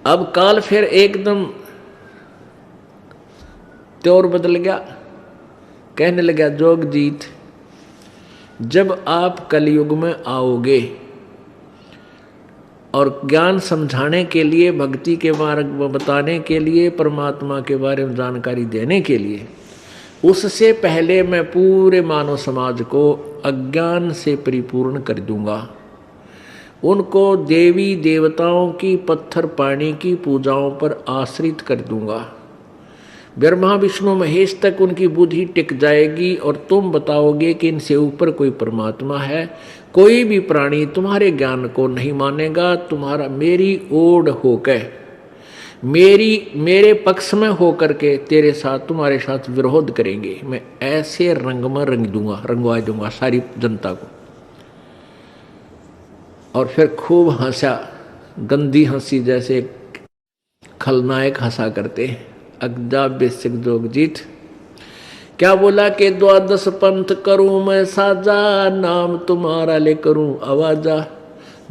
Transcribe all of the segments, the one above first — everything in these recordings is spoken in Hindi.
अब काल फिर एकदम त्योर बदल गया। कहने लगा जोगजीत, जब आप कलयुग में आओगे और ज्ञान समझाने के लिए, भक्ति के मार्ग में बताने के लिए, परमात्मा के बारे में जानकारी देने के लिए, उससे पहले मैं पूरे मानव समाज को अज्ञान से परिपूर्ण कर दूंगा। उनको देवी देवताओं की, पत्थर पानी की पूजाओं पर आश्रित कर दूंगा। ब्रह्मा विष्णु महेश तक उनकी बुद्धि टिक जाएगी और तुम बताओगे कि इनसे ऊपर कोई परमात्मा है। कोई भी प्राणी तुम्हारे ज्ञान को नहीं मानेगा। तुम्हारा मेरी ओर होकर, मेरे पक्ष में होकर के तेरे साथ, तुम्हारे साथ विरोध करेंगे। मैं ऐसे रंग में रंगवा दूंगा सारी जनता को। और फिर खूब हंसा, गंदी हंसी जैसे खलनायक हंसा करते। अगदा बेसिक जोगजीत क्या बोला कि 12 पंथ करूं मैं साजा, नाम तुम्हारा ले करूं आवाजा।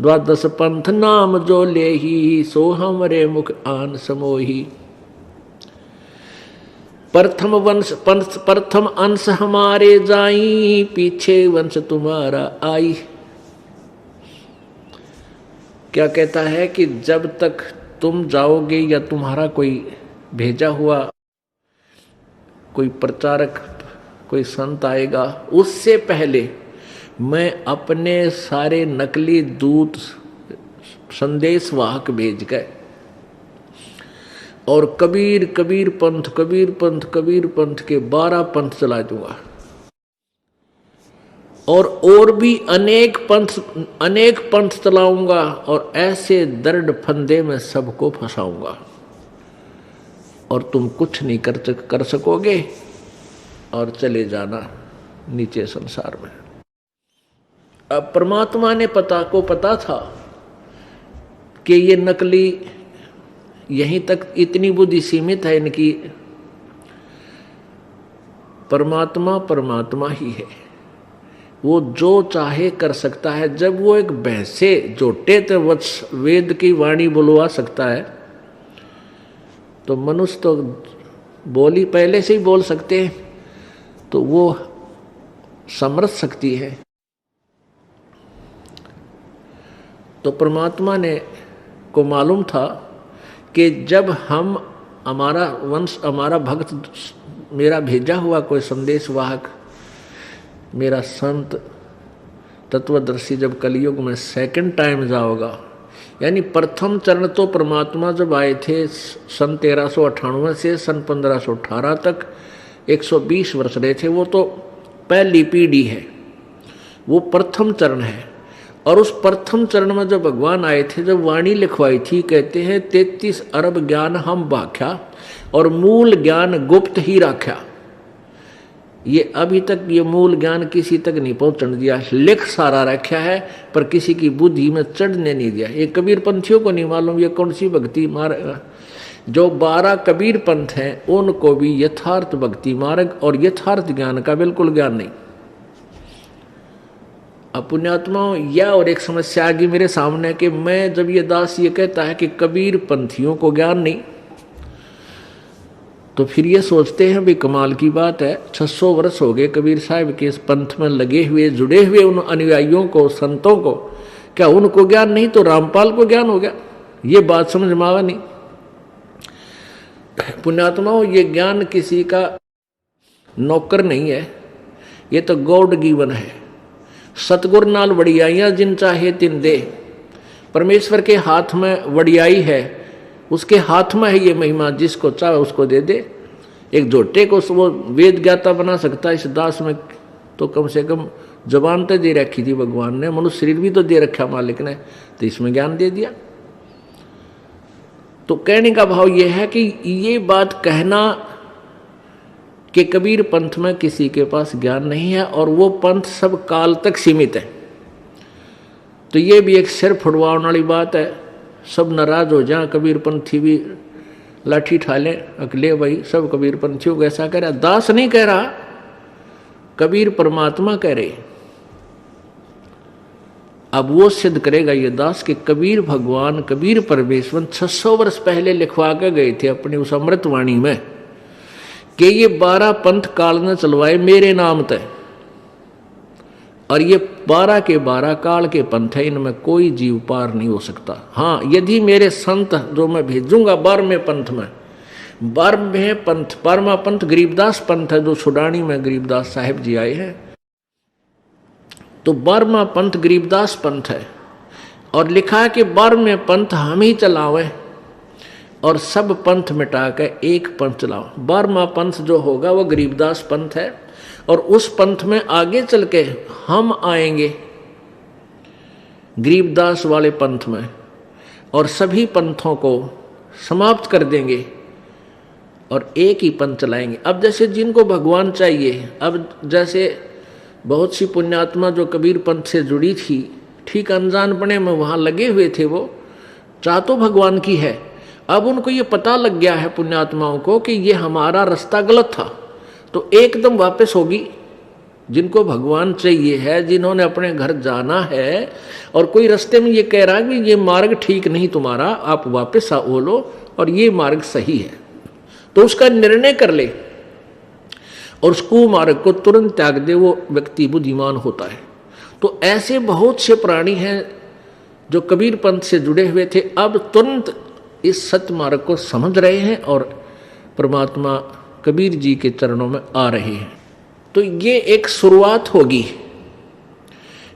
12 पंथ नाम जो ले ही, सो हमरे मुख आन समोही। प्रथम अंश हमारे जाई, पीछे वंश तुम्हारा आई। क्या कहता है कि जब तक तुम जाओगे या तुम्हारा कोई भेजा हुआ कोई प्रचारक, कोई संत आएगा, उससे पहले मैं अपने सारे नकली दूत, संदेश वाहक भेज गए और कबीर पंथ के 12 पंथ चला दूंगा। और भी अनेक पंथ चलाऊंगा और ऐसे दर्द फंदे में सबको फंसाऊंगा और तुम कुछ नहीं कर सकोगे और चले जाना नीचे संसार में। अब परमात्मा ने पता था कि ये नकली, यहीं तक इतनी बुद्धि सीमित है इनकी। परमात्मा ही है, वो जो चाहे कर सकता है। जब वो एक भैंसे जोटे तो वत्स वेद की वाणी बुलवा सकता है, तो मनुष्य तो बोली पहले से ही बोल सकते हैं, तो वो समर्थ शक्ति है। तो परमात्मा ने को मालूम था कि जब हमारा वंश, हमारा भक्त, मेरा भेजा हुआ कोई संदेश वाहक, मेरा संत तत्वदर्शी जब कलयुग में सेकंड टाइम जाओगा, यानी प्रथम चरण तो परमात्मा जब आए थे सन 1398 से सन 1518 तक 120 वर्ष रहे थे, वो तो पहली पीढ़ी है, वो प्रथम चरण है। और उस प्रथम चरण में जब भगवान आए थे, जब वाणी लिखवाई थी, कहते हैं 33 अरब ज्ञान हम बाख्या और मूल ज्ञान गुप्त ही राख्या। ये अभी तक ये मूल ज्ञान किसी तक नहीं पहुंचने दिया, लिख सारा रखा है पर किसी की बुद्धि में चढ़ने नहीं दिया। ये कबीर पंथियों को नहीं मालूम ये कौन सी भक्ति मार्ग। जो 12 कबीर पंथ हैं उनको भी यथार्थ भक्ति मार्ग और यथार्थ ज्ञान का बिल्कुल ज्ञान नहीं। अब पुण्यात्माओं, यह और एक समस्या आ गई मेरे सामने कि मैं जब ये दास ये कहता है कि कबीर पंथियों को ज्ञान नहीं, तो फिर ये सोचते हैं भी कमाल की बात है, 600 वर्ष हो गए कबीर साहब के इस पंथ में लगे हुए, जुड़े हुए उन अनुयायियों को, संतों को, क्या उनको ज्ञान नहीं तो रामपाल को ज्ञान हो गया? ये बात समझ में आवा नहीं। पुण्यात्माओं, ये ज्ञान किसी का नौकर नहीं है, ये तो गॉड गिवन है। सतगुर नाल वडियाइयां जिन चाहे तिन दे। परमेश्वर के हाथ में वडियाई है, उसके हाथ में है ये महिमा, जिसको चाहे उसको दे दे। एक झोटे को वो वेद ज्ञाता बना सकता है, इस दास में तो कम से कम जबान तो दे रखी थी भगवान ने, मनुष्य शरीर भी तो दे रखा मालिक ने, तो इसमें ज्ञान दे दिया। तो कहने का भाव यह है कि ये बात कहना कि कबीर पंथ में किसी के पास ज्ञान नहीं है और वो पंथ सब काल तक सीमित है, तो ये भी एक सिर फुड़वाने वाली बात है। सब नाराज हो जाए, कबीर पंथी भी लाठी ठाले, अकेले भाई सब कबीर पंथियों को ऐसा कह रहा। दास नहीं कह रहा, कबीर परमात्मा कह रहे। अब वो सिद्ध करेगा ये दास कि कबीर भगवान, कबीर परमेश्वर 600 वर्ष पहले लिखवा के गए थे अपनी उस अमृतवाणी में कि ये 12 पंथ काल ने चलवाए मेरे नाम तय, और ये 12 के 12 काल के पंथ है, इनमें कोई जीव पार नहीं हो सकता। हाँ, यदि मेरे संत जो मैं भेजूंगा 12वें पंथ में, 12वें पंथ, 12वां पंथ गरीबदास पंथ है जो सुडानी में गरीबदास साहिब जी आए हैं, तो 12वां पंथ गरीबदास पंथ है, और लिखा है कि 12वें पंथ हम ही चलावे और सब पंथ मिटा के एक पंथ चलाओ। 12वां पंथ जो होगा वो गरीबदास पंथ है, और उस पंथ में आगे चल के हम आएंगे गरीबदास वाले पंथ में, और सभी पंथों को समाप्त कर देंगे और एक ही पंथ चलाएंगे। अब जैसे जिनको भगवान चाहिए, अब जैसे बहुत सी पुण्यात्मा जो कबीर पंथ से जुड़ी थी, ठीक अनजानपने में वहाँ लगे हुए थे, वो चाह तो भगवान की है, अब उनको ये पता लग गया है पुण्यात्माओं को कि ये हमारा रास्ता गलत था, तो एकदम वापस होगी। जिनको भगवान चाहिए है, जिन्होंने अपने घर जाना है, और कोई रास्ते में ये कह रहा है कि ये मार्ग ठीक नहीं तुम्हारा, आप वापस आओ लो और ये मार्ग सही है, तो उसका निर्णय कर ले और उस कुमार्ग को तुरंत त्याग दे, वो व्यक्ति बुद्धिमान होता है। तो ऐसे बहुत से प्राणी हैं जो कबीर पंथ से जुड़े हुए थे, अब तुरंत इस सत्य मार्ग को समझ रहे हैं और परमात्मा कबीर जी के चरणों में आ रहे हैं। तो ये एक शुरुआत होगी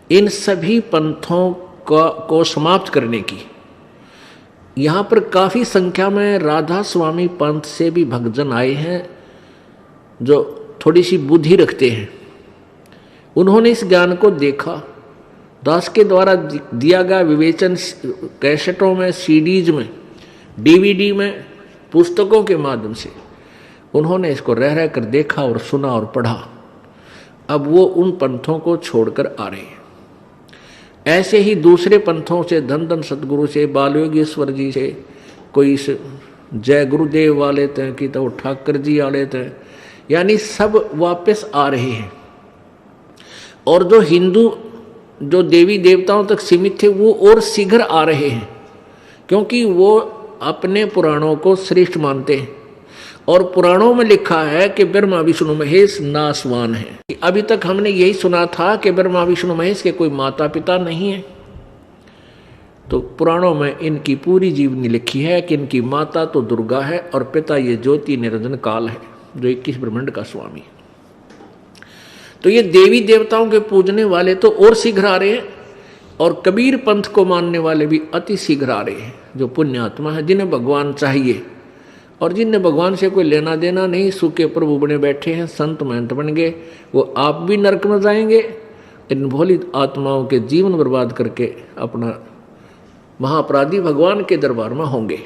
इन सभी पंथों को समाप्त करने की। यहाँ पर काफ़ी संख्या में राधा स्वामी पंथ से भी भक्तजन आए हैं जो थोड़ी सी बुद्धि रखते हैं। उन्होंने इस ज्ञान को देखा, दास के द्वारा दिया गया विवेचन कैसेटों में, सीडीज में, डीवीडी में, पुस्तकों के माध्यम से उन्होंने इसको रह रह कर देखा और सुना और पढ़ा। अब वो उन पंथों को छोड़कर आ रहे हैं। ऐसे ही दूसरे पंथों से, धन धन सतगुरु से, बाल योगेश्वर जी से, कोई जय गुरुदेव वाले थे कि तो ठाकर जी वाले थे, यानी सब वापस आ रहे हैं। और जो हिंदू जो देवी देवताओं तक सीमित थे वो और शीघ्र आ रहे हैं, क्योंकि वो अपने पुराणों को श्रेष्ठ मानते हैं। और पुराणों में लिखा है कि ब्रह्मा विष्णु महेश नासवान है। अभी तक हमने यही सुना था कि ब्रह्मा विष्णु महेश के कोई माता पिता नहीं है, तो पुराणों में इनकी पूरी जीवनी लिखी है कि इनकी माता तो दुर्गा है और पिता ये ज्योति निरंजन काल है जो 21 ब्रह्मांड का स्वामी है। तो ये देवी देवताओं के पूजने वाले तो और शीघ्र आ रहे हैं, और कबीर पंथ को मानने वाले भी अति शीघ्र आ रहे हैं, जो पुण्यात्मा है, जिन्हें भगवान चाहिए और जिन्हें भगवान से कोई लेना देना नहीं, सूखे प्रभु बने बैठे हैं, संत महंत बन गए, वो आप भी नरक में जाएंगे, इन भोली आत्माओं के जीवन बर्बाद करके अपना महाअपराधी भगवान के दरबार में होंगे।